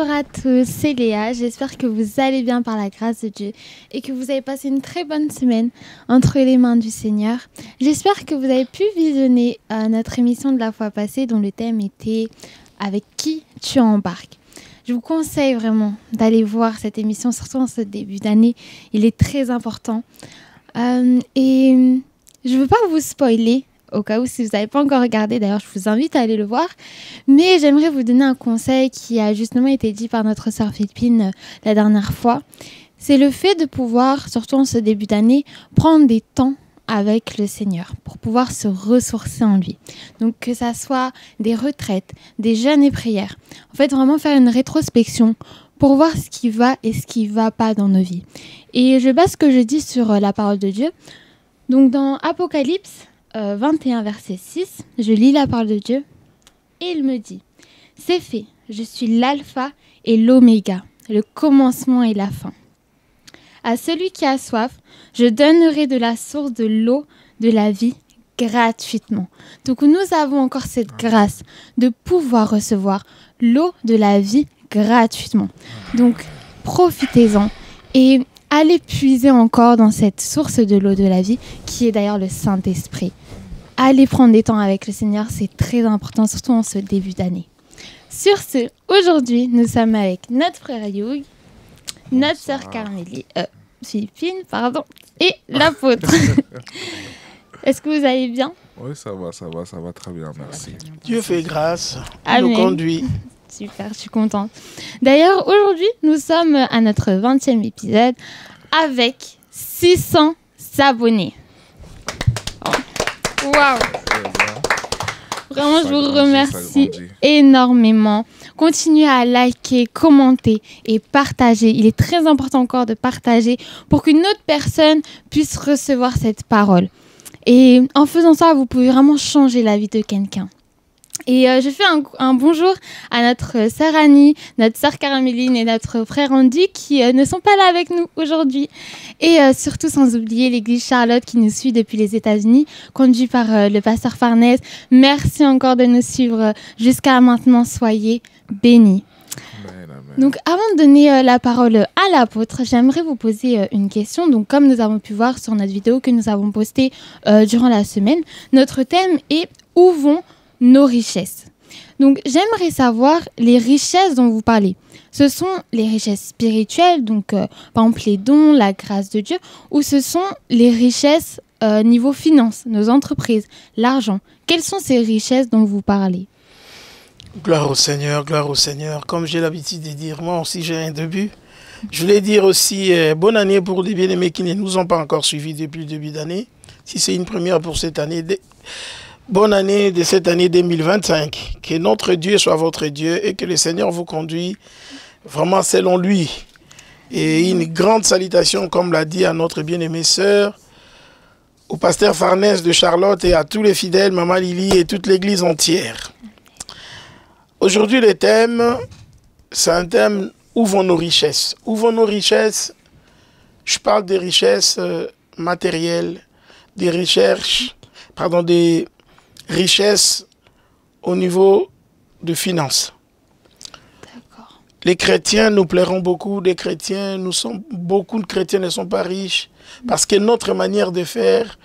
Bonjour à tous, c'est Léa. J'espère que vous allez bien par la grâce de Dieu et que vous avez passé une très bonne semaine entre les mains du Seigneur. J'espère que vous avez pu visionner notre émission de la fois passée dont le thème était « Avec qui tu embarques ?» Je vous conseille vraiment d'aller voir cette émission, surtout en ce début d'année. Il est très important. Et je ne veux pas vous spoiler, au cas où si vous n'avez pas encore regardé. D'ailleurs, je vous invite à aller le voir. Mais j'aimerais vous donner un conseil qui a justement été dit par notre sœur Philippine la dernière fois. C'est le fait de pouvoir, surtout en ce début d'année, prendre des temps avec le Seigneur pour pouvoir se ressourcer en lui. Donc que ça soit des retraites, des jeûnes et prières. En fait, vraiment faire une rétrospection pour voir ce qui va et ce qui ne va pas dans nos vies. Et je base ce que je dis sur la parole de Dieu. Donc dans Apocalypse 21, verset 6, je lis la parole de Dieu et il me dit « C'est fait, je suis l'alpha et l'oméga, le commencement et la fin. À celui qui a soif, je donnerai de la source de l'eau de la vie gratuitement. » Donc nous avons encore cette grâce de pouvoir recevoir l'eau de la vie gratuitement. Donc profitez-en et allez puiser encore dans cette source de l'eau de la vie qui est d'ailleurs le Saint-Esprit. Allez prendre des temps avec le Seigneur, c'est très important, surtout en ce début d'année. Sur ce, aujourd'hui, nous sommes avec notre frère Youg, notre sœur Philippine, et l'apôtre. Est-ce que vous allez bien? Oui, ça va très bien, merci. Dieu fait grâce, il nous conduit. Super, je suis contente. D'ailleurs, aujourd'hui, nous sommes à notre 20e épisode avec 600 abonnés. Waouh! Vraiment, je vous remercie énormément. Continuez à liker, commenter et partager. Il est très important encore de partager pour qu'une autre personne puisse recevoir cette parole. Et en faisant ça, vous pouvez vraiment changer la vie de quelqu'un. Et je fais un bonjour à notre sœur Annie, notre sœur Caraméline et notre frère Andy qui ne sont pas là avec nous aujourd'hui. Et surtout sans oublier l'église Charlotte qui nous suit depuis les États-Unis, conduit par le pasteur Farnèse. Merci encore de nous suivre jusqu'à maintenant. Soyez bénis. Donc avant de donner la parole à l'apôtre, j'aimerais vous poser une question. Donc comme nous avons pu voir sur notre vidéo que nous avons postée durant la semaine, notre thème est « Où vont nos richesses ?» Donc, j'aimerais savoir les richesses dont vous parlez. Ce sont les richesses spirituelles, donc par exemple les dons, la grâce de Dieu, ou ce sont les richesses niveau finance, nos entreprises, l'argent. Quelles sont ces richesses dont vous parlez? Gloire au Seigneur, gloire au Seigneur. Comme j'ai l'habitude de dire, moi aussi j'ai un début. Je voulais dire aussi bonne année pour les bien-aimés qui ne nous ont pas encore suivis depuis le début d'année. Si c'est une première pour cette année, bonne année de cette année 2025. Que notre Dieu soit votre Dieu et que le Seigneur vous conduise vraiment selon lui. Et une grande salutation, comme l'a dit à notre bien-aimée sœur, au pasteur Farnèse de Charlotte et à tous les fidèles, Maman Lily et toute l'église entière. Aujourd'hui, le thème, c'est un thème « Où vont nos richesses ?» Où vont nos richesses? Je parle des richesses matérielles, des richesses au niveau de finances. Les chrétiens nous plairont beaucoup, beaucoup de chrétiens ne sont pas riches parce que notre manière de faire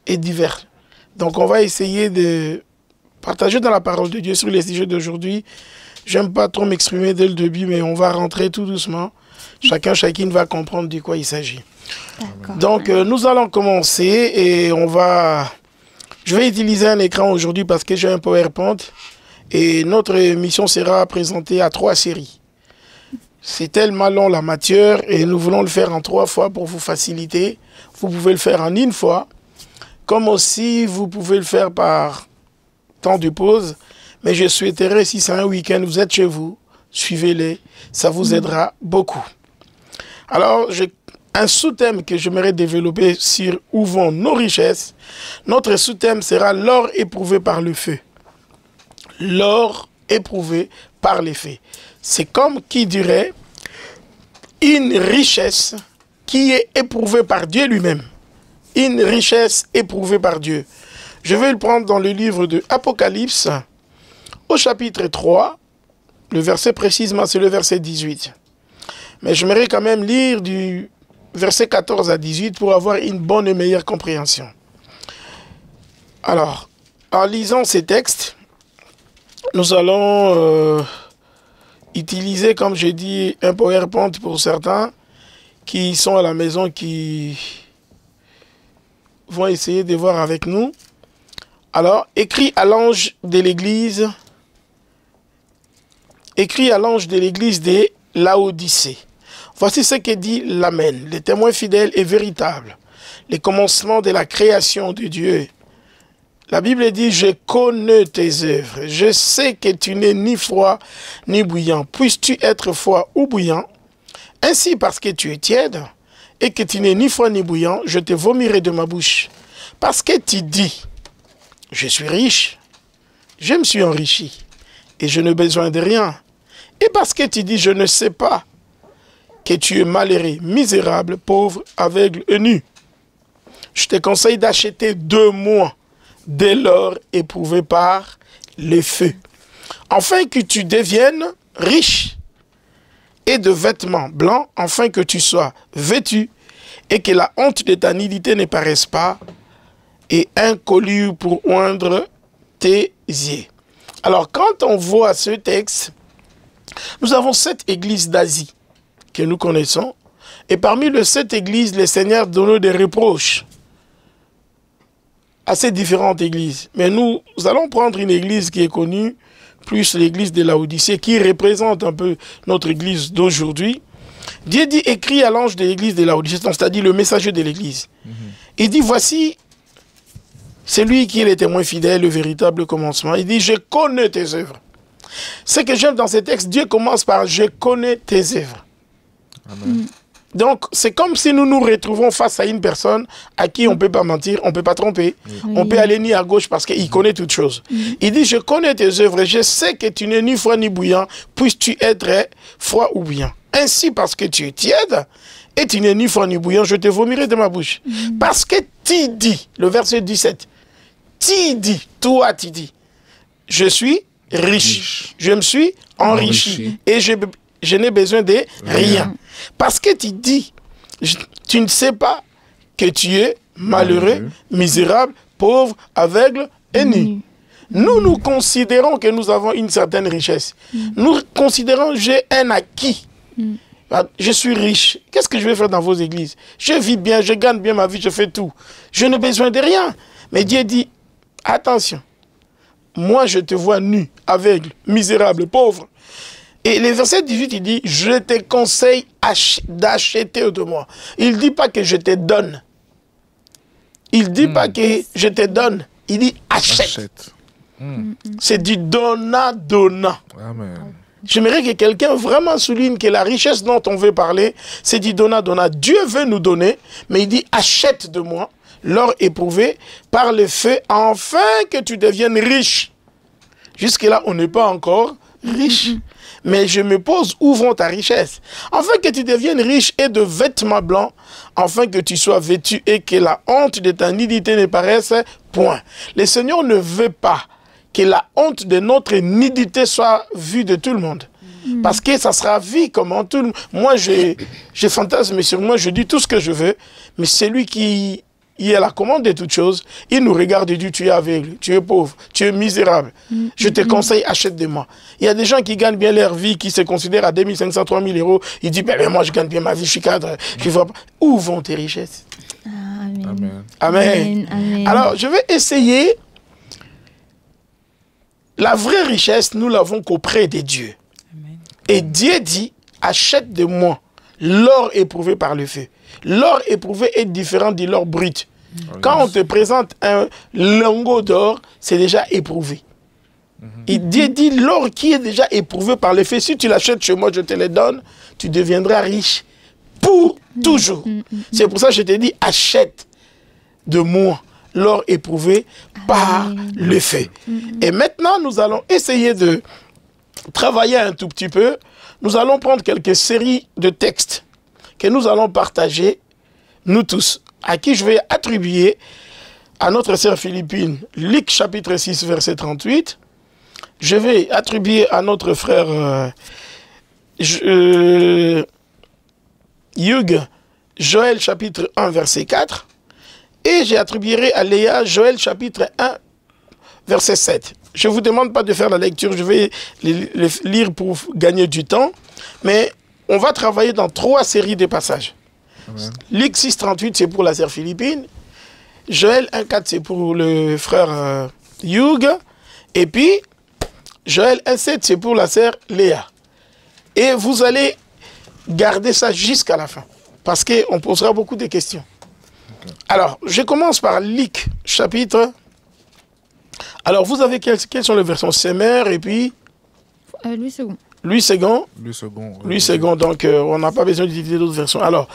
est diverse. Donc on va essayer de partager dans la parole de Dieu sur les sujets d'aujourd'hui. J'aime pas trop m'exprimer dès le début, mais on va rentrer tout doucement. Chacune va comprendre de quoi il s'agit. Donc nous allons commencer et je vais utiliser un écran aujourd'hui parce que j'ai un PowerPoint et notre émission sera présentée à 3 séries. C'est tellement long la matière et nous voulons le faire en 3 fois pour vous faciliter. Vous pouvez le faire en une fois, comme aussi vous pouvez le faire par temps de pause. Mais je souhaiterais, si c'est un week-end, vous êtes chez vous, suivez-les, ça vous aidera beaucoup. Alors, j'ai un sous-thème que j'aimerais développer sur où vont nos richesses. Notre sous-thème sera l'or éprouvé par le feu. L'or éprouvé par les feux. C'est comme qui dirait une richesse qui est éprouvée par Dieu lui-même. Une richesse éprouvée par Dieu. Je vais le prendre dans le livre de Apocalypse, au chapitre 3, Le verset précisément, c'est le verset 18. Mais j'aimerais quand même lire du verset 14 à 18 pour avoir une bonne et meilleure compréhension. Alors, en lisant ces textes, nous allons utiliser, comme j'ai dit, un PowerPoint pour certains qui sont à la maison, qui vont essayer de voir avec nous. Alors, écrit à l'ange de l'église de Laodicée. Voici ce que dit l'Amen, le témoin fidèle et véritable, les commencements de la création de Dieu. La Bible dit, je connais tes œuvres, je sais que tu n'es ni froid ni bouillant. Puisses-tu être froid ou bouillant? Ainsi, parce que tu es tiède et que tu n'es ni froid ni bouillant, je te vomirai de ma bouche. Parce que tu dis, je suis riche, je me suis enrichi et je n'ai besoin de rien. Et parce que tu dis, je ne sais pas, que tu es malheureux, misérable, pauvre, aveugle et nu. Je te conseille d'acheter 2 mois de l'or éprouvé par le feu, afin que tu deviennes riche, et de vêtements blancs, afin que tu sois vêtu, et que la honte de ta nudité ne paraisse pas, et un collier pour oindre tes yeux. Alors, quand on voit ce texte, nous avons 7 églises d'Asie que nous connaissons. Et parmi les 7 églises, le Seigneur donne des reproches à ces différentes églises. Mais nous allons prendre une église qui est connue, plus l'église de Laodicée, qui représente un peu notre église d'aujourd'hui. Dieu dit, écrit à l'ange de l'église de Laodicée, c'est-à-dire le messager de l'église. Il dit, voici celui qui est le témoin fidèle, le véritable commencement. Il dit, je connais tes œuvres. Ce que j'aime dans ces textes, Dieu commence par « je connais tes œuvres ». Donc, c'est comme si nous nous retrouvons face à une personne à qui on ne peut pas mentir, on ne peut pas tromper. On peut aller ni à gauche parce qu'il connaît toutes choses. Il dit, je connais tes œuvres, je sais que tu n'es ni froid ni bouillant, puisses-tu être froid ou bouillant. Ainsi, parce que tu es tiède et tu n'es ni froid ni bouillant, je te vomirai de ma bouche. Parce que tu dis, le verset 17, tu dis, toi tu dis, je suis riche, je me suis enrichi et je n'ai besoin de rien. Parce que tu dis, tu ne sais pas que tu es malheureux, misérable, pauvre, aveugle et nu. Nous considérons que nous avons une certaine richesse. Nous considérons que j'ai un acquis. Je suis riche. Qu'est-ce que je vais faire dans vos églises? Je vis bien, je gagne bien ma vie, je fais tout. Je n'ai besoin de rien. Mais Dieu dit, attention. Moi, je te vois nu, aveugle, misérable, pauvre. Et le verset 18, il dit, je te conseille d'acheter de moi. Il ne dit pas que je te donne. Il ne dit pas que je te donne. Il dit achète. C'est du donnant-donnant. J'aimerais que quelqu'un vraiment souligne que la richesse dont on veut parler, c'est du donnant-donnant. Dieu veut nous donner, mais il dit achète de moi l'or éprouvé par le feu, afin que tu deviennes riche. Jusque-là, on n'est pas encore riche. Mais je me pose, où vont ta richesse? Afin que tu deviennes riche et de vêtements blancs, afin que tu sois vêtu et que la honte de ta nudité ne paraisse point. Le Seigneur ne veut pas que la honte de notre nudité soit vue de tout le monde. Parce que ça sera vu comme tout le monde. Moi, je fantasme sur moi, je dis tout ce que je veux, mais celui qui est à la commande de toutes choses, il nous regarde et dit, tu es aveugle, tu es pauvre, tu es misérable. Je te conseille, achète de moi. Il y a des gens qui gagnent bien leur vie, qui se considèrent à 2500, 3000 euros. Ils disent, ben, moi je gagne bien ma vie, je suis cadre. Je vois pas. Où vont tes richesses? Amen. Amen. Amen. Alors, je vais essayer. La vraie richesse, nous l'avons qu'auprès de Dieu. Amen. Et Dieu dit, achète de moi l'or éprouvé par le feu. L'or éprouvé est différent de l'or brut. Quand on te présente un lingot d'or, c'est déjà éprouvé. Dieu dit l'or qui est déjà éprouvé par le feu, si tu l'achètes chez moi, je te le donne, tu deviendras riche pour toujours. C'est pour ça que je te dis, achète de moi l'or éprouvé par le feu. Et maintenant, nous allons essayer de travailler un tout petit peu. Nous allons prendre quelques séries de textes que nous allons partager, nous tous, à qui je vais attribuer à notre sœur Philippine, Luc chapitre 6, verset 38, Je vais attribuer à notre frère Hugh, Joël chapitre 1, verset 4. Et j'attribuerai à Léa, Joël chapitre 1, verset 7. Je ne vous demande pas de faire la lecture, je vais les lire pour gagner du temps. Mais on va travailler dans 3 séries de passages. Luc 6, 38, c'est pour la sœur Philippine. Joël 1, 4, c'est pour le frère Hugh. Et puis, Joël 1, 7, c'est pour la sœur Léa. Et vous allez garder ça jusqu'à la fin. Parce qu'on posera beaucoup de questions. Alors, je commence par Luc, chapitre. Alors, vous avez quelles sont les versions? Semeur et puis Louis II. Louis II. Louis II, donc on n'a pas besoin d'utiliser d'autres versions. Alors,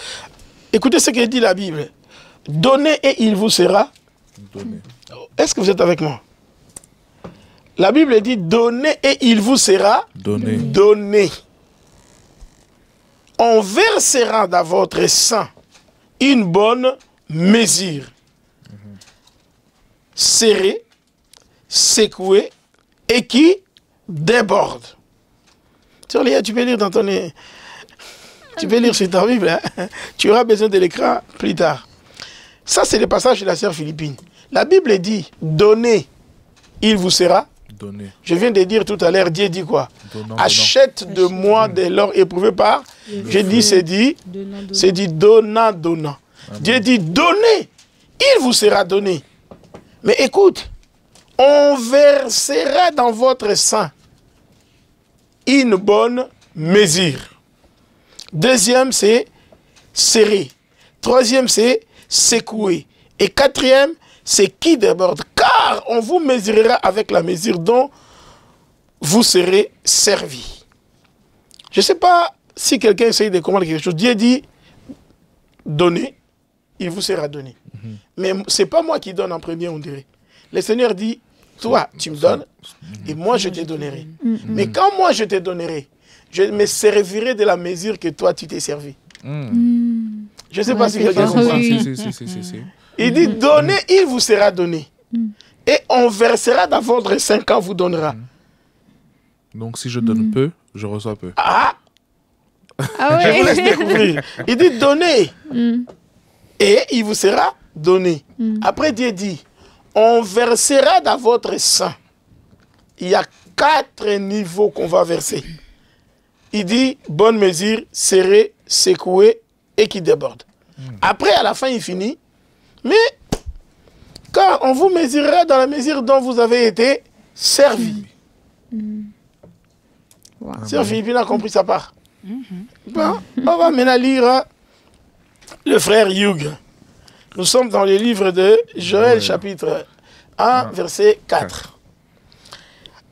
écoutez ce que dit la Bible. Donnez et il vous sera donné. Est-ce que vous êtes avec moi? La Bible dit donnez et il vous sera donné. On versera dans votre sein une bonne mesure, serrée, secouée et qui déborde. Léa, tu peux lire dans ton... Tu peux lire sur ta Bible. Hein? Tu auras besoin de l'écran plus tard. Ça, c'est le passage de la sœur Philippine. La Bible dit donnez, il vous sera donné. Je viens de dire tout à l'heure, Dieu dit quoi? Achète de moi de l'or éprouvé par. J'ai dit, c'est dit donnant. Dieu dit donnez, il vous sera donné. Mais écoute, on versera dans votre sein une bonne mesure. Deuxième, c'est serré. Troisième, c'est secoué. Et quatrième, c'est qui déborde. Car on vous mesurera avec la mesure dont vous serez servi. Je ne sais pas si quelqu'un essaye de comprendre quelque chose. Dieu dit, donnez, il vous sera donné. Mais ce n'est pas moi qui donne en premier, on dirait. Le Seigneur dit, toi, tu me donnes, et moi, je te donnerai. Mais quand moi, je te donnerai, je me servirai de la mesure que toi, tu t'es servi. Je ne sais pas si quelqu'un comprend. Il dit, donnez, il vous sera donné. Et on versera dans votre sein quand vous donnera. Donc, si je donne peu, je reçois peu. Ah, je vous laisse découvrir. Il dit, donnez. Et il vous sera donné. Après, Dieu dit, on versera dans votre sein. Il y a 4 niveaux qu'on va verser. Il dit, bonne mesure, serré, secoué et qui déborde. Après, à la fin, il finit. Mais, quand on vous mesurera dans la mesure dont vous avez été servi. Sœur Philippine a compris sa part. Bon, on va maintenant lire le frère Hugh. Nous sommes dans le livre de Joël, chapitre 1, verset 4.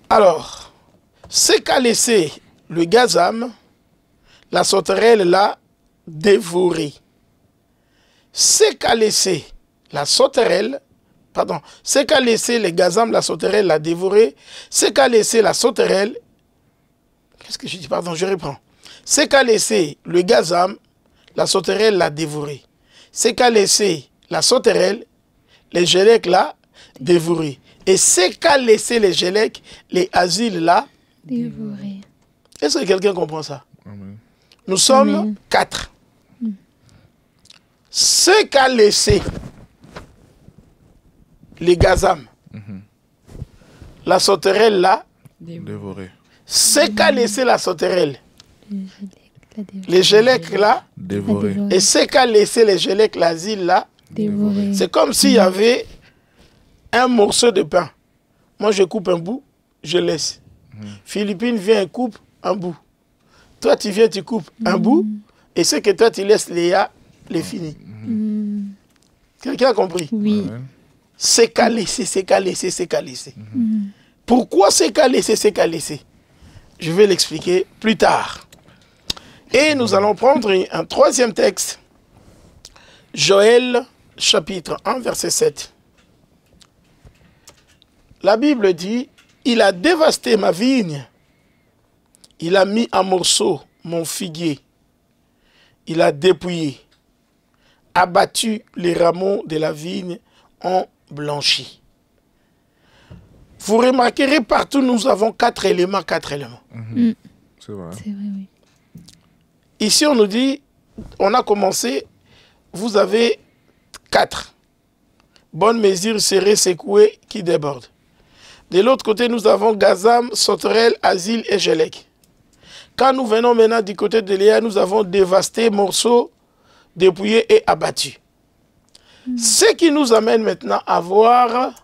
Alors, ce qu'a laissé le gazam, la sauterelle l'a dévoré. Ce qu'a laissé la sauterelle, pardon, ce qu'a laissé le gazam, la sauterelle l'a dévoré. Ce qu'a laissé la sauterelle, qu'est-ce que je dis, pardon, je reprends. Ce qu'a laissé le gazam, la sauterelle l'a dévoré. Ce qu'a laissé la sauterelle, les gélèques l'a dévoré. Et ce qu'a laissé les gélèques, les asiles l'a dévoré. Est-ce que quelqu'un comprend ça? Amen. Nous sommes 4. Ce qu'a laissé les gazam, la sauterelle l'a dévoré. Ce qu'a laissé la sauterelle, les gélèques l'a dévoré. Et ce qu'a laissé les gélèques, l'asile l'a dévoré. C'est comme s'il y avait un morceau de pain. Moi, je coupe un bout, je laisse. Philippine vient et coupe un bout. Toi, tu viens, tu coupes un bout. Et ce que toi, tu laisses, Léa, les fini. Quelqu'un a compris? Oui. C'est qu'à laisser, c'est qu'à laisser, c'est qu'à laisser. Pourquoi c'est qu'à laisser, c'est qu'à laisser? Je vais l'expliquer plus tard. Et nous allons prendre un troisième texte. Joël, chapitre 1, verset 7. La Bible dit, il a dévasté ma vigne. Il a mis en morceaux mon figuier. Il a dépouillé, abattu les rameaux de la vigne en blanchi. Vous remarquerez partout, nous avons 4 éléments, 4 éléments. C'est vrai. C'est vrai, oui. Ici, on nous dit, on a commencé, vous avez 4. Bonne mesure, serrée, secouée, qui déborde. De l'autre côté, nous avons Gazam, Sauterelle, Asile et Gélec. Quand nous venons maintenant du côté de Léa, nous avons dévasté, morceaux, dépouillés et abattus. Ce qui nous amène maintenant à voir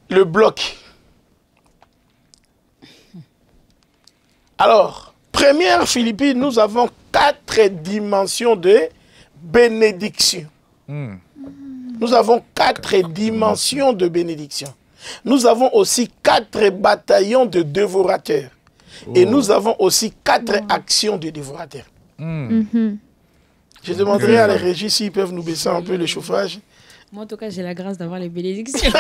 le bloc. Alors, première Philippine, nous avons 4 dimensions de bénédiction. Nous avons 4 dimensions de bénédiction. Nous avons aussi 4 bataillons de dévorateurs. Et nous avons aussi 4 actions de dévorateurs. Je demanderai à la régie s'ils peuvent nous baisser un peu le chauffage. Moi, en tout cas, j'ai la grâce d'avoir les bénédictions.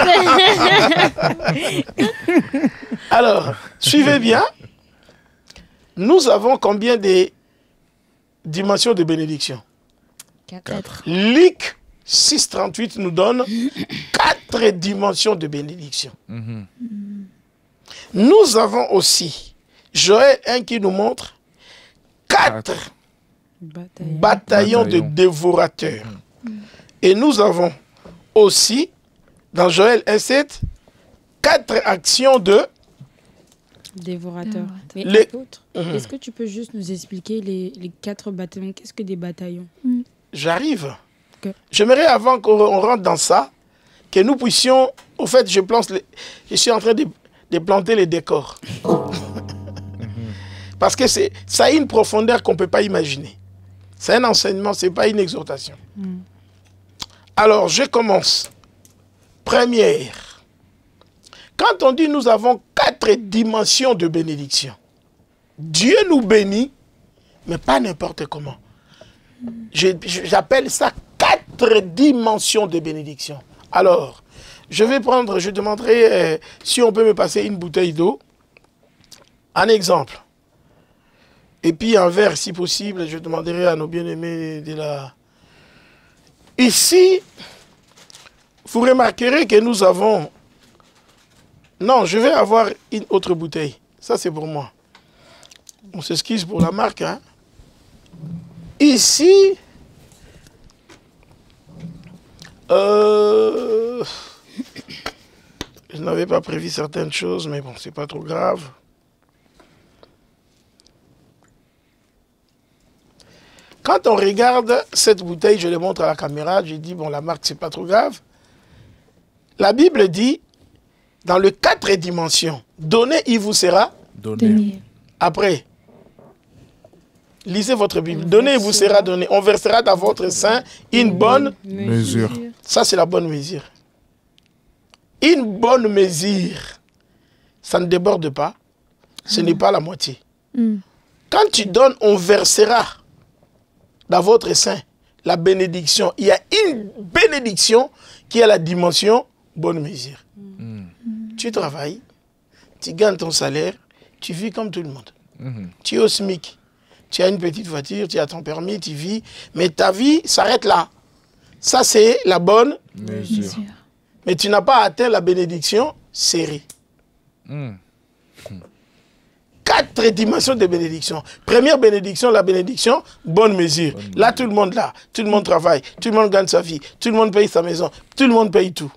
Alors, suivez bien. Nous avons combien de dimensions de bénédiction? 4. Luc 6,38 nous donne 4 dimensions de bénédiction. Nous avons aussi Joël 1 qui nous montre 4 bataillons de dévorateurs. Et nous avons aussi, dans Joël 1,7, 4 actions de dévorateurs. Mais Les- autres, est-ce que tu peux juste nous expliquer les 4 bataillons? Qu'est-ce que des bataillons? J'arrive. Ok. J'aimerais, avant qu'on rentre dans ça, que nous puissions... Au fait, je suis en train de planter les décors. Parce que ça a une profondeur qu'on ne peut pas imaginer. C'est un enseignement, ce n'est pas une exhortation. Alors, je commence. Première. Quand on dit nous avons 4 dimensions de bénédiction, Dieu nous bénit, mais pas n'importe comment. J'appelle ça 4 dimensions de bénédiction. Alors, je demanderai si on peut me passer une bouteille d'eau. Un exemple. Et puis un verre, si possible, je demanderai à nos bien-aimés de la... Ici, vous remarquerez que nous avons... Non, je vais avoir une autre bouteille. Ça, c'est pour moi. On s'excuse pour la marque, hein. Ici, je n'avais pas prévu certaines choses, mais bon, c'est pas trop grave. Quand on regarde cette bouteille, je le montre à la caméra, je dis, bon, la marque, c'est pas trop grave. La Bible dit, dans les 4 dimensions, donnez, il vous sera. Donner. Après, lisez votre Bible. Donnez, il vous sera donné. On versera dans votre sein une bonne Mesure. Ça, c'est la bonne mesure. Une bonne mesure, ça ne déborde pas. Ce n'est pas la moitié. Quand tu donnes, on versera dans votre sein la bénédiction. Il y a une bénédiction qui a la dimension bonne mesure. Tu travailles, tu gagnes ton salaire, tu vis comme tout le monde. Tu es au SMIC, tu as une petite voiture, tu as ton permis, tu vis, mais ta vie s'arrête là. Ça, c'est la bonne Mesure. mais tu n'as pas atteint la bénédiction serrée. 4 dimensions de bénédiction. Première bénédiction, la bénédiction, bonne mesure. Là, tout le monde tout le monde travaille, tout le monde gagne sa vie, tout le monde paye sa maison, tout le monde paye tout.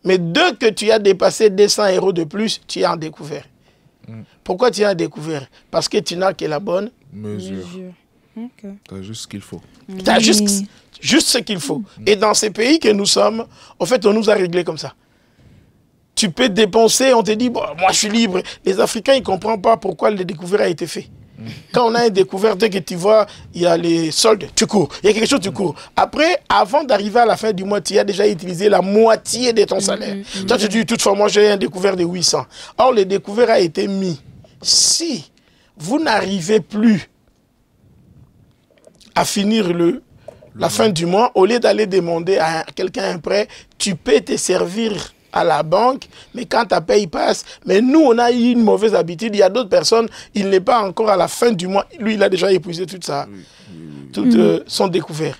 Mais dès que tu as dépassé 200 € de plus, tu es en découvert. Pourquoi tu es en découvert? Parce que tu n'as que la bonne Mesure. Ok. T'as juste ce qu'il faut. Tu as juste ce qu'il faut. Et dans ces pays que nous sommes, en fait, on nous a réglé comme ça. Tu peux dépenser, on te dit, bon, moi je suis libre. Les Africains, ils ne comprennent pas pourquoi le découvert a été fait. Quand on a un découvert, dès que tu vois, il y a les soldes, tu cours. Il y a quelque chose, tu cours. Après, avant d'arriver à la fin du mois, tu as déjà utilisé la moitié de ton salaire. Toi, tu dis, toutefois, moi j'ai un découvert de 800. Or, le découvert a été mis. Si vous n'arrivez plus à finir la fin du mois, au lieu d'aller demander à quelqu'un un prêt, tu peux te servir à la banque, mais quand ta paye passe, mais nous, on a eu une mauvaise habitude. Il y a d'autres personnes, il n'est pas encore à la fin du mois. Lui, il a déjà épuisé toute son découvert.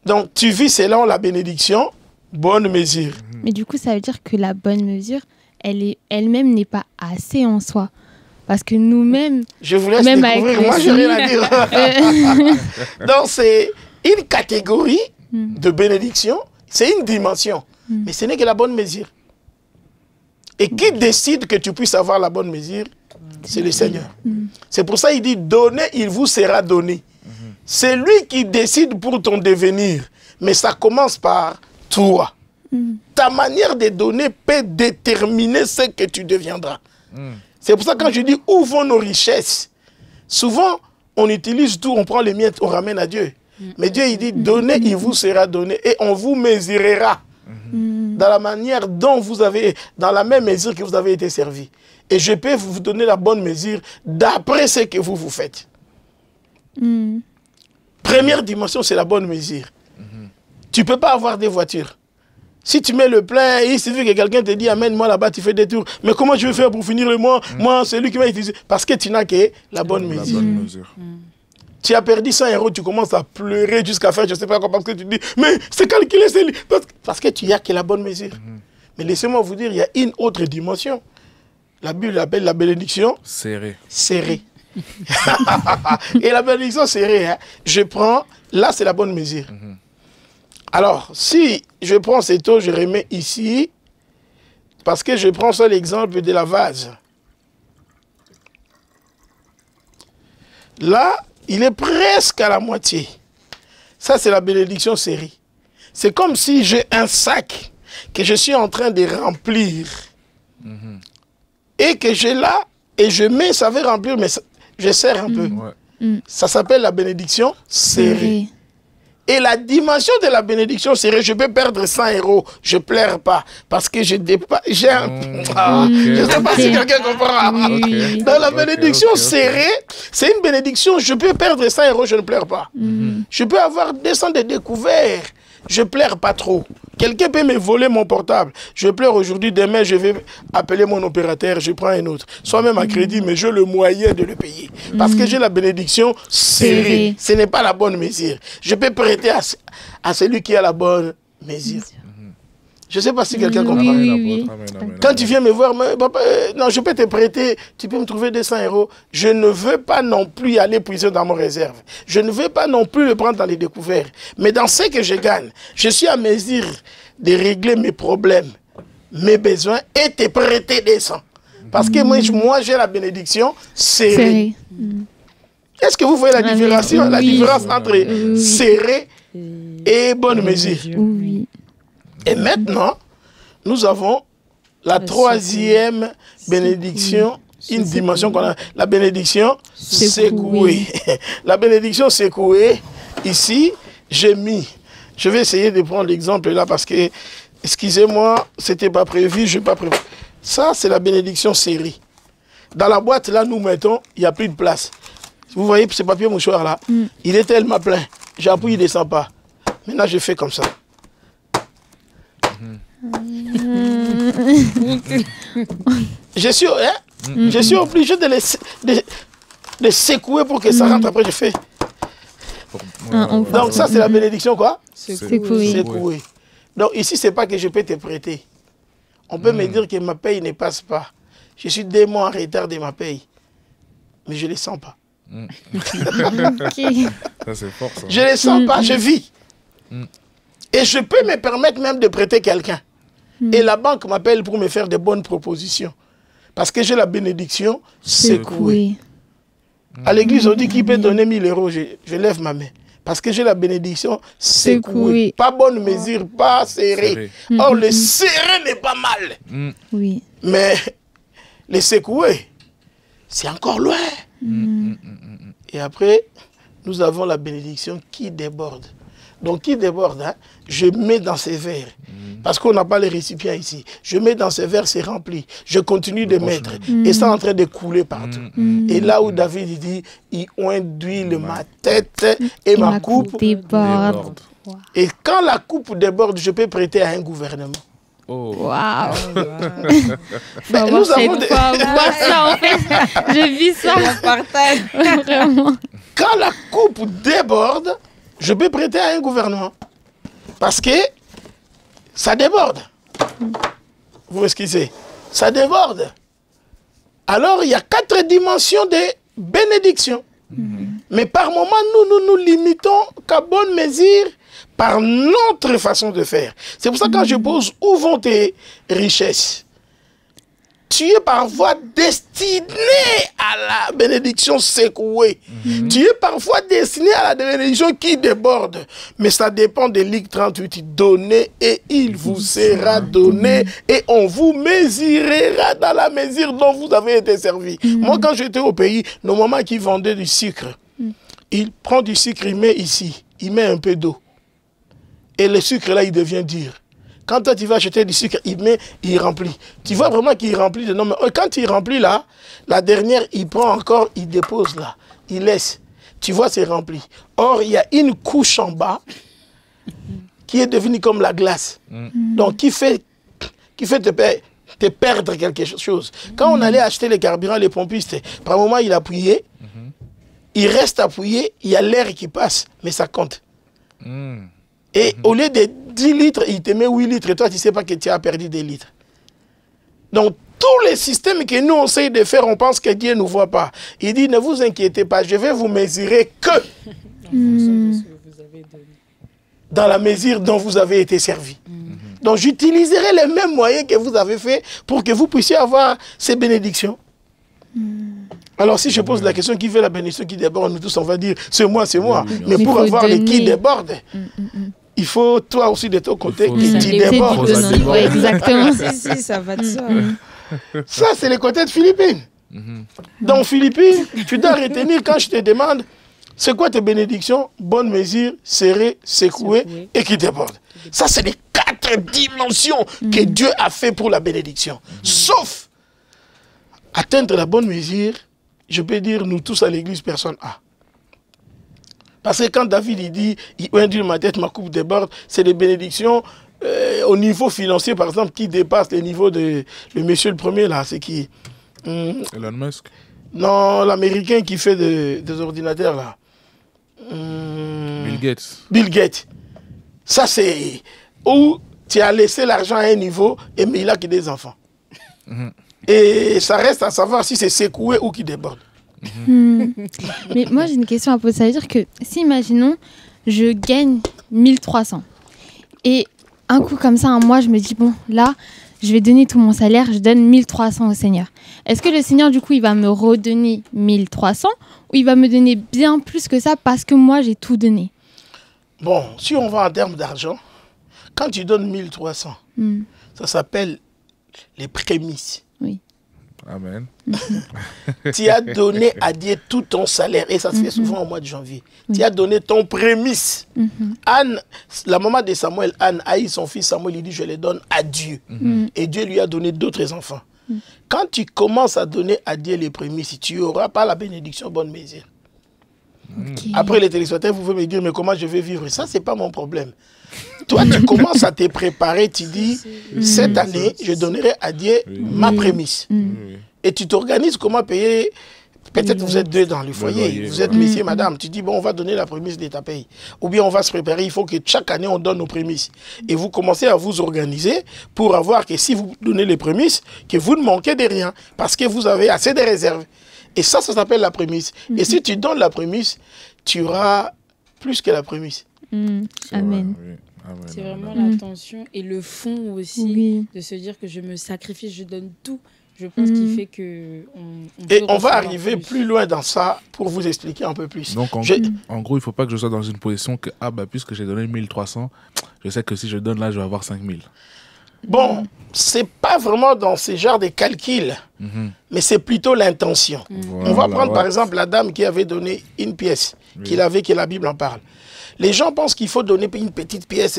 Donc, tu vis selon la bénédiction Bonne mesure. Mais du coup, ça veut dire que la bonne mesure, elle-même n'est pas assez en soi. Parce que nous-mêmes, Je vous laisse même découvrir, avec moi le j'ai rien à SMIC, dire. Donc c'est une catégorie de bénédiction, c'est une dimension, mais ce n'est que la bonne mesure. Et qui décide que tu puisses avoir la bonne mesure? C'est le Seigneur. C'est pour ça qu'il dit, donnez, il vous sera donné. C'est lui qui décide pour ton devenir, mais ça commence par toi. Ta manière de donner peut déterminer ce que tu deviendras. C'est pour ça que quand je dis où vont nos richesses, souvent on utilise tout, on prend les miettes, on ramène à Dieu. Mais Dieu il dit donnez, il vous sera donné et on vous mesurera dans la manière dont vous avez, dans la même mesure que vous avez été servi. Et je peux vous donner la bonne mesure d'après ce que vous faites. Première dimension, c'est la bonne mesure. Tu ne peux pas avoir des voitures. Si tu mets le plein, il suffit que quelqu'un te dit amène-moi là-bas, tu fais des tours. Mais comment je vais faire pour finir le mois? Moi, c'est lui qui m'a utilisé. Parce que tu n'as que la bonne mesure. Tu as perdu 100 €, tu commences à pleurer jusqu'à faire je ne sais pas quoi, parce que tu dis, mais c'est calculé, c'est lui. Parce que tu n'as que la bonne mesure. Mais laissez-moi vous dire, il y a une autre dimension. La Bible appelle la bénédiction serrée. Serrée. Et la bénédiction serrée, hein, je prends, là c'est la bonne mesure. Alors, si je prends cette eau, je remets ici, parce que je prends ça l'exemple de la vase. Là, il est presque à la moitié. Ça, c'est la bénédiction serrée. C'est comme si j'ai un sac que je suis en train de remplir. Et que j'ai là, et je mets, ça va remplir, mais je serre un peu. Ça s'appelle la bénédiction serrée. Et la dimension de la bénédiction serrée, je peux perdre 100 €, je ne pleure pas, parce que je dépasse, j'ai un... je ne sais pas si quelqu'un comprend. Dans la bénédiction serrée, c'est une bénédiction, je peux perdre 100 €, je ne pleure pas. Je peux avoir 200 de découverts, je ne pleure pas trop. Quelqu'un peut me voler mon portable. Je pleure aujourd'hui, demain je vais appeler mon opérateur, je prends un autre. Soit même à crédit, mais j'ai le moyen de le payer. Parce que j'ai la bénédiction serrée. Ce n'est pas la bonne mesure. Je peux prêter à celui qui a la bonne mesure. Je ne sais pas si quelqu'un comprend. Quand tu viens me voir, papa, non, je peux te prêter, tu peux me trouver 200 €. Je ne veux pas non plus aller puiser dans mon réserve. Je ne veux pas non plus le prendre dans les découvertes. Mais dans ce que je gagne, je suis à mesure de régler mes problèmes, mes besoins et te prêter des 100. Parce que moi j'ai la bénédiction serrée. Est-ce que vous voyez la différence, la différence entre serré et bonne mesure? Oui. Et maintenant, nous avons la troisième bénédiction, une dimension qu'on a, la bénédiction secouée. La bénédiction secouée, ici, j'ai mis, je vais essayer de prendre l'exemple là parce que, excusez-moi, c'était pas prévu, je n'ai pas prévu. Ça, c'est la bénédiction serrée. Dans la boîte, là, nous mettons, il n'y a plus de place. Vous voyez ce papier mouchoir là, il est tellement plein. J'appuie, il ne descend pas. Maintenant, je fais comme ça. Je suis obligé de secouer pour que ça rentre. Après, je fais. Donc, ça, c'est la bénédiction, quoi? Secouer. Donc, ici, ce n'est pas que je peux te prêter. On peut me dire que ma paye ne passe pas. Je suis 2 mois en retard de ma paye. Mais je ne les sens pas. Ça, c'est fort, ça. Je ne les sens pas, je vis. Et je peux me permettre même de prêter quelqu'un. Et la banque m'appelle pour me faire de bonnes propositions. Parce que j'ai la bénédiction secouée. À l'église, on dit qui peut donner 1000 €. Je lève ma main. Parce que j'ai la bénédiction secouée. Pas bonne mesure, pas serrée. Or, le serré n'est pas mal. Oui. Mais le secoué, c'est encore loin. Et après, nous avons la bénédiction qui déborde. Donc, qui déborde, hein, je mets dans ces verres. Parce qu'on n'a pas les récipients ici. Je mets dans ces verres, c'est rempli. Je continue de mettre. Et ça est en train de couler partout. Et là où David dit, il induit ma tête et ma coupe déborde. Et quand la coupe déborde, je peux prêter à un gouvernement. Waouh! Ben, nous avons des... ça, en fait, je vis ça. Je partage. Vraiment. Quand la coupe déborde, je peux prêter à un gouvernement. Parce que ça déborde. Vous m'excusez? Ça déborde. Alors, il y a 4 dimensions de bénédiction. Mais par moment, nous limitons qu'à bonne mesure par notre façon de faire. C'est pour ça que quand je pose où vont tes richesses, tu es parfois destiné à la bénédiction secouée. Tu es parfois destiné à la bénédiction qui déborde. Mais ça dépend de Luc 38. Donnez et il vous sera donné et on vous mesurera dans la mesure dont vous avez été servi. Moi, quand j'étais au pays, nos mamans qui vendaient du sucre, il prend du sucre, il met ici, il met un peu d'eau. Et le sucre là, il devient dur. Quand toi, tu vas acheter du sucre, il remplit. Tu vois vraiment qu'il remplit de nom. Quand il remplit là, la dernière, il prend encore, il dépose là. Il laisse. Tu vois, c'est rempli. Or, il y a une couche en bas qui est devenue comme la glace. Donc, qui fait te perdre quelque chose. Quand on allait acheter les carburants, les pompistes, par un moment, il appuyait. Il reste appuyé, il y a l'air qui passe, mais ça compte. Et au lieu de 10 litres, il te met 8 litres. Et toi, tu ne sais pas que tu as perdu des litres. Donc, tous les systèmes que nous, on essaie de faire, on pense que Dieu ne nous voit pas. Il dit, ne vous inquiétez pas, je vais vous mesurer que dans la mesure dont vous avez été servi. Donc, j'utiliserai les mêmes moyens que vous avez fait pour que vous puissiez avoir ces bénédictions. Alors, si je pose la question, qui fait la bénédiction qui déborde, nous tous, on va dire, c'est moi, c'est moi. Mais pour avoir les qui débordent, il faut, toi aussi, de ton côté, que tu débordes. Ouais, exactement. Si, ça va de ça. Ça, c'est le côté de Philippines. Dans Philippines, tu dois retenir quand je te demande, c'est quoi tes bénédictions? Bonne mesure, serrée, secouée et qui déborde. Ça, c'est les 4 dimensions que Dieu a fait pour la bénédiction. Sauf atteindre la bonne mesure, je peux dire, nous tous à l'église, personne n'a. Parce que quand David il dit, il induit ma tête, ma coupe déborde, c'est des bénédictions au niveau financier, par exemple, qui dépassent le niveau de le monsieur le premier, là, c'est qui? Elon Musk. Non, l'américain qui fait des ordinateurs, là. Bill Gates. Bill Gates. Ça, c'est où tu as laissé l'argent à un niveau, mais il n'a que des enfants. Et ça reste à savoir si c'est secoué ou qui déborde. Mais moi, j'ai une question à poser. Ça veut dire que si, imaginons, je gagne 1300 et un coup comme ça, un mois, je me dis, bon, là, je vais donner tout mon salaire, je donne 1300 au Seigneur. Est-ce que le Seigneur, du coup, il va me redonner 1300 ou il va me donner bien plus que ça parce que moi, j'ai tout donné? Bon, si on va en termes d'argent, quand tu donnes 1300, ça s'appelle les prémices. Oui. Amen. Tu as donné à Dieu tout ton salaire, et ça se fait souvent au mois de janvier. Tu as donné ton prémisse. Anne, la maman de Samuel, Anne, a eu son fils Samuel, il dit, je les donne à Dieu. Et Dieu lui a donné d'autres enfants. Quand tu commences à donner à Dieu les prémices, tu n'auras pas la bénédiction bonne mesure. Après, les téléspectateurs, vous pouvez me dire, mais comment je vais vivre? Ça, ce n'est pas mon problème. Toi, tu commences à te préparer, tu dis, cette année, je donnerai à Dieu ma prémisse. Et tu t'organises comment payer. Peut-être vous êtes 2 dans le foyer, vous êtes messieurs, madame. Tu dis, bon, on va donner la prémisse de ta paye. Ou bien on va se préparer, il faut que chaque année, on donne nos prémices. Et vous commencez à vous organiser pour avoir que si vous donnez les prémices, que vous ne manquez de rien, parce que vous avez assez de réserves. Et ça s'appelle la prémisse. Et si tu donnes la prémisse, tu auras plus que la prémisse. Amen. C'est vraiment l'attention et le fond aussi de se dire que je me sacrifie, je donne tout. Je pense qu'il fait que on va arriver plus loin dans ça pour vous expliquer un peu plus. Donc en gros, il ne faut pas que je sois dans une position que puisque j'ai donné 1300, je sais que si je donne là, je vais avoir 5000. Bon, c'est pas vraiment dans ce genre de calcul, mais c'est plutôt l'intention. On va prendre par exemple la dame qui avait donné une pièce, qu'il avait, que la Bible en parle. Les gens pensent qu'il faut donner une petite pièce.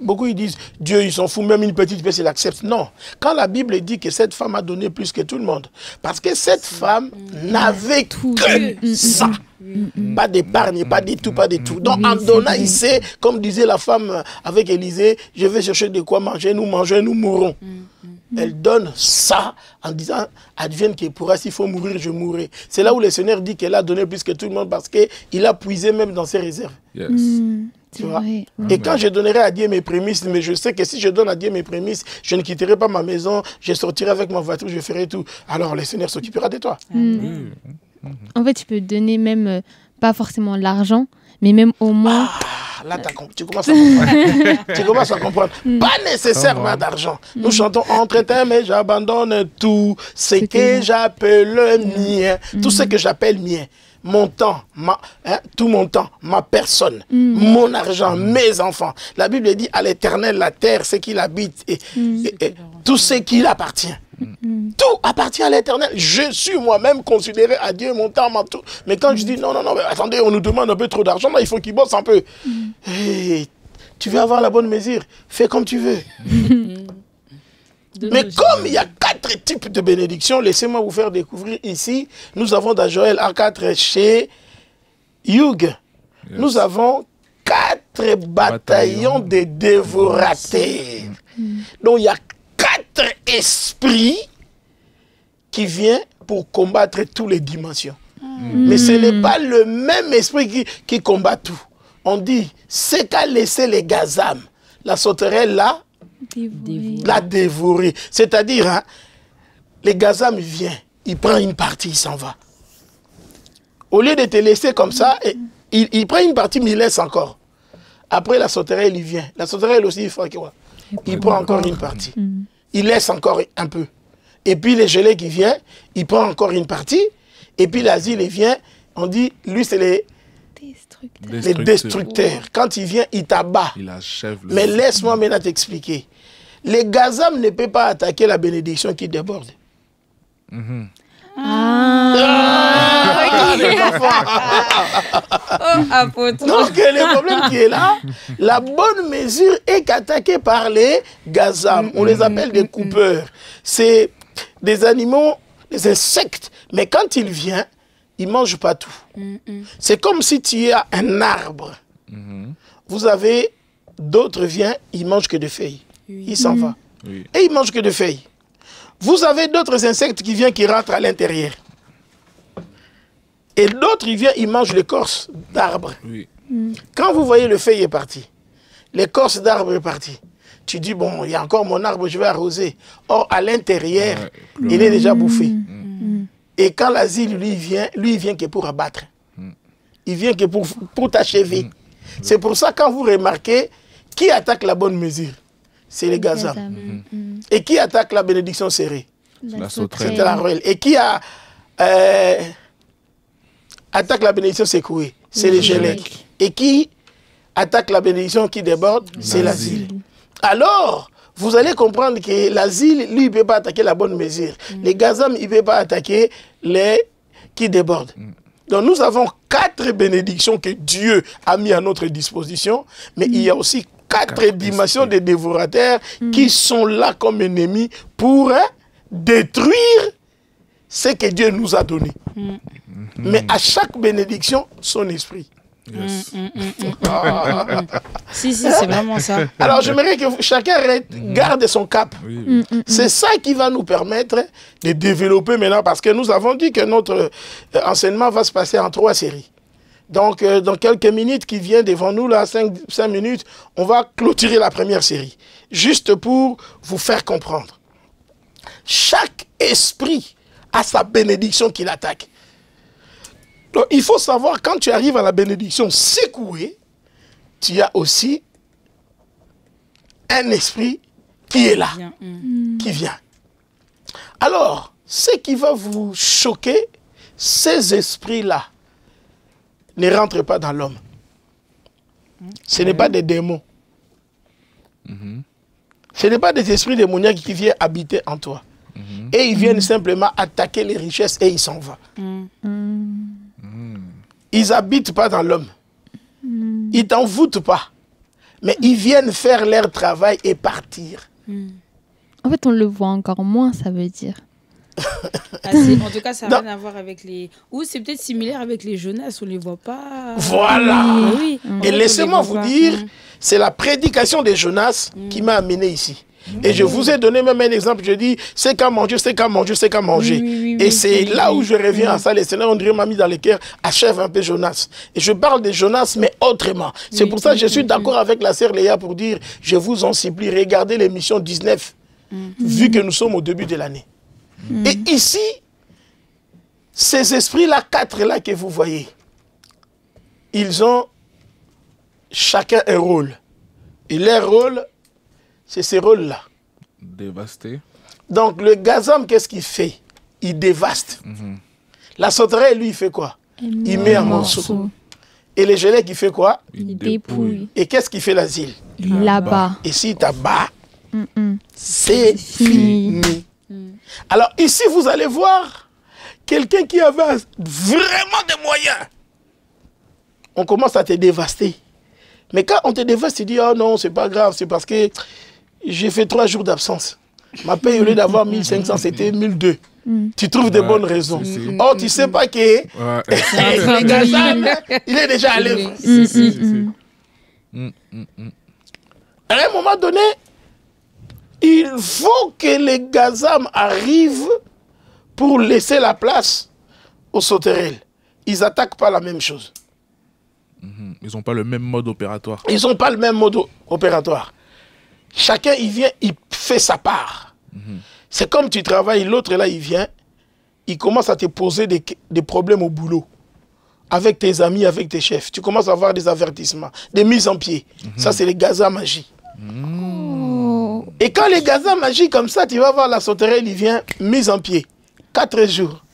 Beaucoup ils disent, Dieu, il s'en fout, même une petite pièce, il accepte. Non. Quand la Bible dit que cette femme a donné plus que tout le monde, parce que cette femme n'avait que ça. Pas d'épargne, pas de tout, pas de tout. Donc en donnant, il sait, comme disait la femme avec Élisée, je vais chercher de quoi manger, nous mourrons. Elle donne ça en disant, advienne qu'il pourra, s'il faut mourir, je mourrai. C'est là où le Seigneur dit qu'elle a donné plus que tout le monde parce qu'il a puisé même dans ses réserves. Yes. Tu vois? Et quand je donnerai à Dieu mes prémices, mais je sais que si je donne à Dieu mes prémices, je ne quitterai pas ma maison, je sortirai avec ma voiture, je ferai tout. Alors le Seigneur s'occupera de toi. En fait, tu peux donner même, pas forcément l'argent, mais même au moins... Là, tu commences à comprendre. Tu commences à comprendre. Pas nécessairement d'argent. Nous chantons entre tes mains, j'abandonne tout ce que j'appelle mien. Tout ce que j'appelle mien. Mon temps, tout mon temps, ma personne, mon argent, mes enfants. La Bible dit à l'Éternel la terre, ce qu'il habite et tout ce qui appartient. Tout appartient à l'Éternel. Je suis moi-même considéré à Dieu, mon temps, ma tout. Mais quand je dis non, mais attendez, on nous demande un peu trop d'argent, là, il faut qu'il bosse un peu. Hey, tu veux avoir la bonne mesure, fais comme tu veux. Mais comme il y a 4 types de bénédictions, laissez-moi vous faire découvrir ici. Nous avons dans Joël A4 chez Hugh. Nous avons 4 bataillons de dévorateurs. Donc il y a 4 esprits qui viennent pour combattre toutes les dimensions. Mais ce n'est pas le même esprit qui combat tout. On dit, ce qu'a laissé les gazam, la sauterelle là, la dévorer. C'est-à-dire, hein, les gazam vient, il prend une partie, il s'en va. Au lieu de te laisser comme ça, il prend une partie, mais il laisse encore. Après, la sauterelle, il vient. La sauterelle aussi, il prend encore une partie. Il laisse encore un peu. Et puis, les gelés qui vient, il prend encore une partie. Et puis, l'asile, il vient. On dit, lui, c'est les destructeurs. Quand il vient, il t'abat. Il achève le... Mais laisse-moi maintenant t'expliquer. Les gazam ne peuvent pas attaquer la bénédiction qui déborde. Donc, le problème qui est là, la bonne mesure est qu'attaquée par les gazam. On les appelle des coupeurs. C'est des animaux, des insectes. Mais quand il vient, il ne mange pas tout. C'est comme si tu as un arbre. Vous avez d'autres viennent, ils ne mangent que des feuilles. Il s'en va. Et ils ne mangent que des feuilles. Vous avez d'autres insectes qui viennent, qui rentrent à l'intérieur. Et d'autres, ils viennent, ils mangent l'écorce d'arbre. Quand vous voyez le feuille est parti, l'écorce d'arbre est partie, tu dis, bon, il y a encore mon arbre, je vais arroser. Or, à l'intérieur, il est déjà bouffé. Et quand l'asile, lui, il vient que pour abattre. Il vient que pour t'achever. C'est pour ça, quand vous remarquez, qui attaque la bonne mesure? C'est les gazam. Et qui attaque la bénédiction serrée? La sauterelle. C'est la ruelle. Et qui attaque la bénédiction secouée? C'est les gelèques. Et qui attaque la bénédiction qui déborde? C'est l'asile. Alors, vous allez comprendre que l'asile, lui, il ne peut pas attaquer la bonne mesure. Les gazam, il ne peut pas attaquer les qui débordent. Donc, nous avons 4 bénédictions que Dieu a mis à notre disposition, mais il y a aussi 4 dimensions de dévorateurs qui sont là comme ennemis pour détruire ce que Dieu nous a donné. Mais à chaque bénédiction, son esprit. Si, c'est vraiment ça. Alors, j'aimerais que chacun garde son cap. C'est ça qui va nous permettre de développer maintenant, parce que nous avons dit que notre enseignement va se passer en 3 séries. Donc, dans quelques minutes qui viennent devant nous, là, 5 minutes, on va clôturer la première série. Juste pour vous faire comprendre. Chaque esprit a sa bénédiction qui l'attaque. Donc, il faut savoir, quand tu arrives à la bénédiction secouée, tu as aussi un esprit qui est là, qui vient. Alors, ce qui va vous choquer, ces esprits-là ne rentrent pas dans l'homme. Ce n'est pas des démons. Ce n'est pas des esprits démoniaques qui viennent habiter en toi. Et ils viennent simplement attaquer les richesses et ils s'en vont. Ils n'habitent pas dans l'homme. Ils t'en foutent pas. Mais ils viennent faire leur travail et partir. En fait, on le voit encore moins, ça veut dire. En tout cas, ça n'a rien à voir avec les... Ou c'est peut-être similaire avec les Jonas, on ne les voit pas. Voilà. Et laissez-moi vous dire, c'est la prédication des Jonas qui m'a amené ici. Et je vous ai donné même un exemple, je dis, c'est qu'à manger, c'est qu'à manger, c'est qu'à manger. Et c'est là où je reviens à ça, le Seigneur, on dirait, m'a mis dans les cœurs, achève un peu Jonas. Et je parle de Jonas, mais autrement. C'est pour ça que je suis d'accord avec la sœur Léa pour dire, je vous en supplie, regardez l'émission 19, vu que nous sommes au début de l'année. Et ici, ces esprits-là, 4 là que vous voyez, ils ont chacun un rôle. Et leur rôle, c'est ces rôles-là. Dévasté. Donc le gazam, qu'est-ce qu'il fait? Il dévaste. La sauterelle, lui, il fait quoi? Il met un morceau. Et le gelé, il fait quoi? Il dépouille. Et qu'est-ce qu'il fait l'asile? Là-bas. Et si t'abat, c'est fini. Alors ici, vous allez voir quelqu'un qui avait vraiment des moyens. On commence à te dévaster. Mais quand on te dévaste, tu dis, oh non, c'est pas grave, c'est parce que j'ai fait 3 jours d'absence. Ma paye, au lieu d'avoir 1500, c'était 1200. Tu trouves des bonnes raisons. Oh, tu sais pas que le gazam, il est déjà à l'œuvre. À un moment donné, il faut que les gazam arrivent pour laisser la place aux sauterelles. Ils n'attaquent pas la même chose. Ils n'ont pas le même mode opératoire. Ils n'ont pas le même mode opératoire. Chacun, il vient, il fait sa part. C'est comme tu travailles, l'autre là, il vient, il commence à te poser des problèmes au boulot. Avec tes amis, avec tes chefs. Tu commences à avoir des avertissements, des mises en pied. Ça, c'est les gazas magie. Et quand les gazas magie comme ça, tu vas voir la sauterelle, il vient, mise en pied. 4 jours.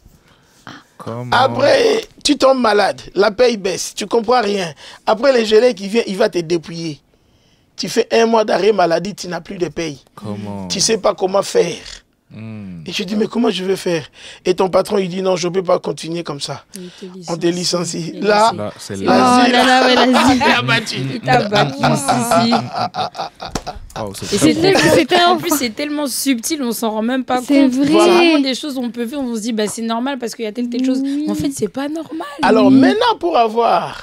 Comment? Après, tu tombes malade, la paye baisse, tu comprends rien. Après, le gelé qui vient, il va te dépouiller. Tu fais 1 mois d'arrêt maladie, tu n'as plus de paye. Comment? Tu ne sais pas comment faire. Et je dis, mais comment je vais faire? Et ton patron, il dit, non, je ne peux pas continuer comme ça. On te licencie. Là, c'est l'asile. l'asile. Il t'a battu. Il t'a battu, en plus, c'est tellement subtil, on s'en rend même pas compte. C'est vrai. C'est vraiment des choses qu'on peut faire, on se dit, bah, c'est normal parce qu'il y a telle chose. Mais en fait, c'est pas normal. Alors maintenant, pour avoir...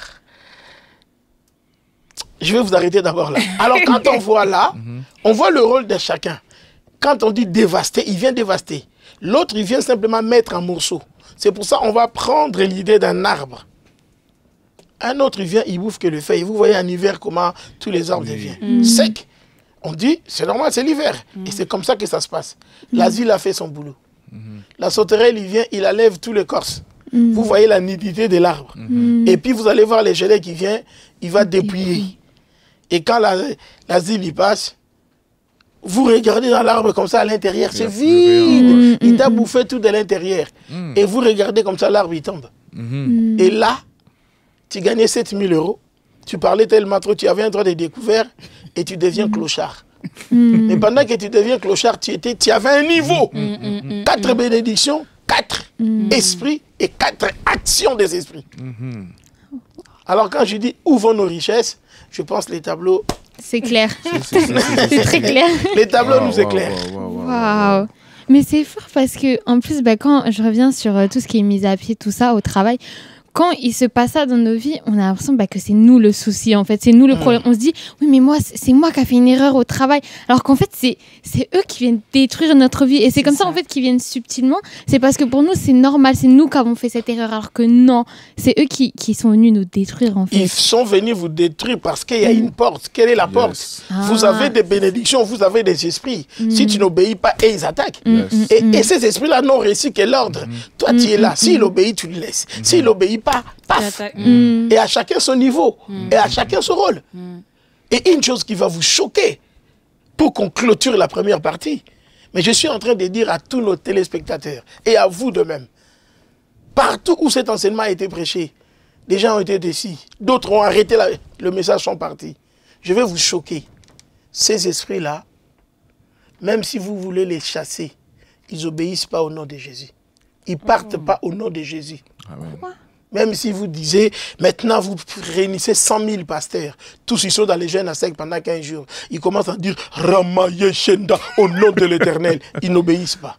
Je vais vous arrêter d'abord là. Alors quand on voit là, on voit le rôle de chacun. Quand on dit dévaster, il vient dévaster. L'autre, il vient simplement mettre en morceaux. C'est pour ça qu'on va prendre l'idée d'un arbre. Un autre, il vient, il bouffe que le feuille. Vous voyez en hiver comment tous les arbres deviennent secs. On dit, c'est normal, c'est l'hiver. Et c'est comme ça que ça se passe. L'asile a fait son boulot. La sauterelle, il vient, il enlève tout l'écorce. Vous voyez la nudité de l'arbre. Et puis vous allez voir les gelées qui viennent, il va dépouiller. Et quand l'asile y passe, vous regardez dans l'arbre comme ça à l'intérieur, c'est vide. Il t'a bouffé tout de l'intérieur. Et vous regardez comme ça, l'arbre il tombe. Et là, tu gagnais 7000 €. Tu parlais tellement trop, tu avais un droit de découvert et tu deviens clochard. Mais pendant que tu deviens clochard, tu avais un niveau. 4 bénédictions, 4 esprits et 4 actions des esprits. Alors quand je dis où vont nos richesses, je pense les tableaux... C'est clair. C'est très clair. Les tableaux nous éclairent. Waouh. Mais c'est fort parce que, en plus, bah, quand je reviens sur tout ce qui est mis à pied, tout ça au travail, quand il se passe ça dans nos vies, on a l'impression que c'est nous le souci, en fait. C'est nous le problème. On se dit, oui, mais moi, c'est moi qui a fait une erreur au travail. Alors qu'en fait, c'est eux qui viennent détruire notre vie. Et c'est comme ça, en fait, qu'ils viennent subtilement. C'est parce que pour nous, c'est normal. C'est nous qui avons fait cette erreur. Alors que non, c'est eux qui sont venus nous détruire, en fait. Ils sont venus vous détruire parce qu'il y a une porte. Quelle est la porte? Vous avez des bénédictions, vous avez des esprits. Si tu n'obéis pas, et ils attaquent. Et ces esprits-là n'ont réussi que l'ordre. Toi, tu es là. S'il obéit, tu le laisses. S'il obéit pas, paf. Et à chacun son niveau. Et à chacun son rôle. Et une chose qui va vous choquer, pour qu'on clôture la première partie, mais je suis en train de dire à tous nos téléspectateurs, et à vous de même, partout où cet enseignement a été prêché, des gens ont été déçus, d'autres ont arrêté, le message sont partis. Je vais vous choquer. Ces esprits-là, même si vous voulez les chasser, ils n'obéissent pas au nom de Jésus. Ils ne partent pas au nom de Jésus. Amen. Même si vous disiez, maintenant vous réunissez 100 000 pasteurs, tous ils sont dans les jeunes à sec pendant 15 jours, ils commencent à dire Ramaye Shenda au nom de l'Éternel. Ils n'obéissent pas.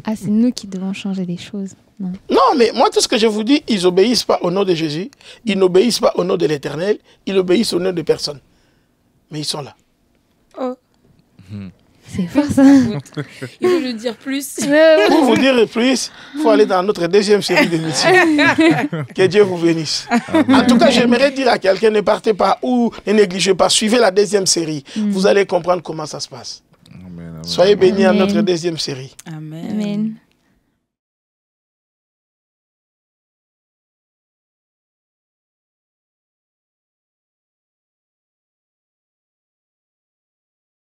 Ah, c'est nous qui devons changer les choses. Non. Non, mais moi, tout ce que je vous dis, ils n'obéissent pas au nom de Jésus, ils n'obéissent pas au nom de l'Éternel, ils obéissent au nom de personne. Mais ils sont là. C'est fort ça. Il faut le dire plus. Pour vous dire plus, il faut aller dans notre deuxième série d'émissions. Que Dieu vous bénisse. En tout cas, j'aimerais dire à quelqu'un, ne partez pas ou ne négligez pas, suivez la deuxième série. Vous allez comprendre comment ça se passe. Amen, amen. Soyez bénis à notre deuxième série. Amen. Amen.